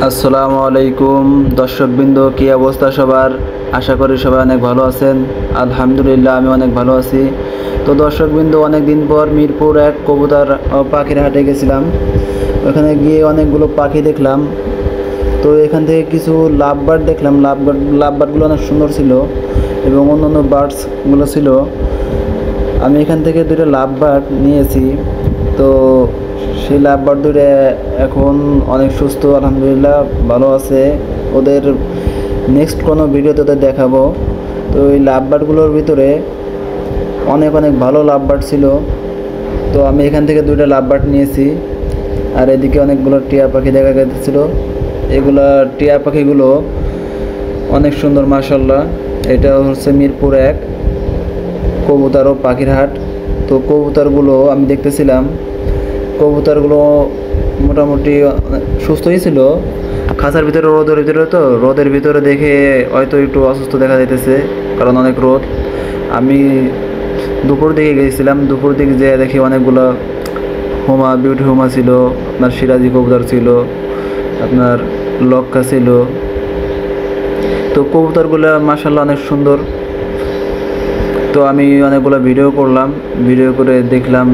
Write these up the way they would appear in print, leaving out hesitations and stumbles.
আসসালামু আলাইকুম দর্শকবৃন্দ, কি অবস্থা সবার? আশা করি সবাই অনেক ভালো আছেন। আলহামদুলিল্লাহ আমি অনেক ভালো আছি। তো দর্শকবৃন্দ, অনেক দিন পর মিরপুর এক কবুতর পাখির হাটে গেছিলাম। ওখানে গিয়ে অনেকগুলো পাখি দেখলাম। তো এখান থেকে কিছু লাভবার্ড দেখলাম। লাভবার্ডগুলো অনেক সুন্দর ছিল এবং অন্যান্য বার্ডসগুলো ছিল। আমি এখান থেকে দুটো লাভবার্ড নিয়েছি। তো সেই লাভবার্ড দুটো এখন অনেক সুস্থ, আলহামদুলিল্লাহ ভালো আছে। ওদের নেক্সট কোনো ভিডিওতে ওদের দেখাবো। তো এই লাভবার্ডগুলোর ভিতরে অনেক অনেক ভালো লাভবার্ড ছিল। তো আমি এখান থেকে দুটো লাভবার্ড নিয়েছি। আর এদিকে অনেকগুলো টিয়া পাখি দেখা যাচ্ছিল। এগুলা টিয়া পাখিগুলো অনেক সুন্দর, মাশাআল্লাহ। এটা হচ্ছে মিরপুর এক কবুতর ও পাখির হাট। তো কবুতরগুলো আমি দেখতেছিলাম, কবুতরগুলো মোটামুটি সুস্থই ছিল। খাঁচার ভিতরে রোদের ভিতরে দেখে হয়তো একটু অসুস্থ দেখা যাইতেছে, কারণ অনেক রোদ। আমি দুপুর দিকে গিয়েছিলাম, দুপুর দিকে যেয়ে দেখি অনেকগুলো বিউটি হুমা ছিল, আপনার সিরাজি কবুতর ছিল, আপনার লক্কা ছিল। তো কবুতরগুলো মাশাআল্লাহ অনেক সুন্দর। তো আমি অনেকগুলো ভিডিও করলাম, ভিডিও করে দেখলাম।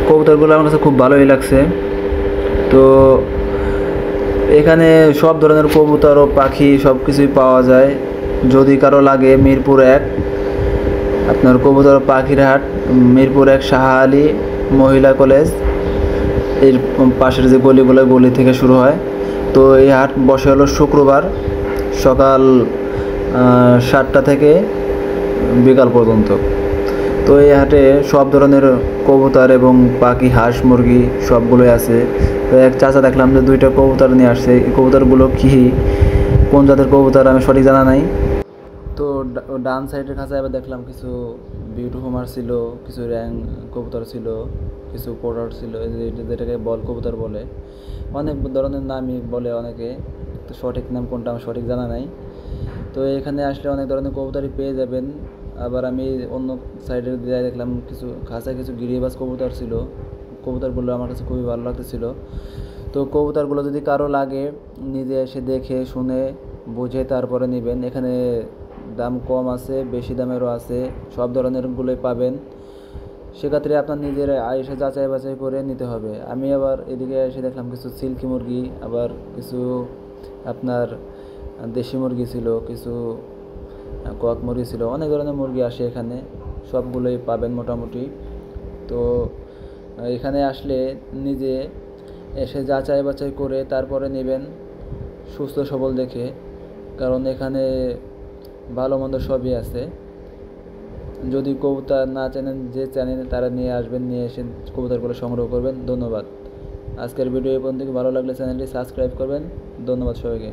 কবুতরগুলো আমার কাছে খুব ভালোই লাগছে। তো এখানে সব ধরনের কবুতর ও পাখি সব কিছুই পাওয়া যায়। যদি কারো লাগে, মিরপুর এক আপনার কবুতর পাখির হাট, মিরপুর এক শাহ আলী মহিলা কলেজ এর পাশের যে গলি থেকে শুরু হয়। তো এই হাট বসে হলো শুক্রবার সকাল 7টা থেকে বিকাল পর্যন্ত। তো এই হাটে সব ধরনের কবুতর এবং পাখি, হাঁস, মুরগি সবগুলোই আছে। তো এক চাচা দেখলাম যে দুইটা কবুতর নিয়ে আসছে। এই কবুতরগুলো কোন জাতের কবুতর আমি সঠিক জানা নাই। তো ডান সাইডের খাঁচায় আবার দেখলাম কিছু বিউটি হুমার ছিল, কিছু র্যাং কবুতর ছিল, কিছু পোডার ছিল, যেটাকে বল কবুতর বলে। অনেক ধরনের নামই বলে অনেকে, তো সঠিক নাম কোনটা আমার সঠিক জানা নাই। তো এখানে আসলে অনেক ধরনের কবুতরই পেয়ে যাবেন। আবার আমি অন্য সাইডে দিয়ে দেখলাম কিছু গিরিবাজ কবুতর ছিল। কবুতরগুলো আমার কাছে খুবই ভালো লাগতেছিল। তো কবুতরগুলো যদি কারো লাগে, নিজে এসে দেখে শুনে বুঝে তারপরে নেবেন। এখানে দাম কম আছে, বেশি দামেরও আছে, সব ধরনেরগুলোই পাবেন। সেক্ষেত্রে আপনার নিজের এসে যাচাই বাছাই করে নিতে হবে। আমি আবার এদিকে এসে দেখলাম কিছু সিল্কি মুরগি, আবার কিছু আপনার দেশি মুরগি ছিল, কিছু কক মুরগি ছিল। অনেক ধরনের মুরগি আসে এখানে, সবগুলোই পাবেন মোটামুটি। তো এখানে আসলে নিজে এসে যাচাই বাছাই করে তারপরে নেবেন, সুস্থ সবল দেখে, কারণ এখানে ভালো মন্দ সবই আছে। যদি কবুতর না চেনেন, যে চেনেন তারা নিয়ে আসবেন, নিয়ে এসে কবুতরগুলো সংগ্রহ করবেন। ধন্যবাদ। আজকের ভিডিও এই পর্যন্ত। ভালো লাগলে চ্যানেলটি সাবস্ক্রাইব করবেন। ধন্যবাদ সবাইকে।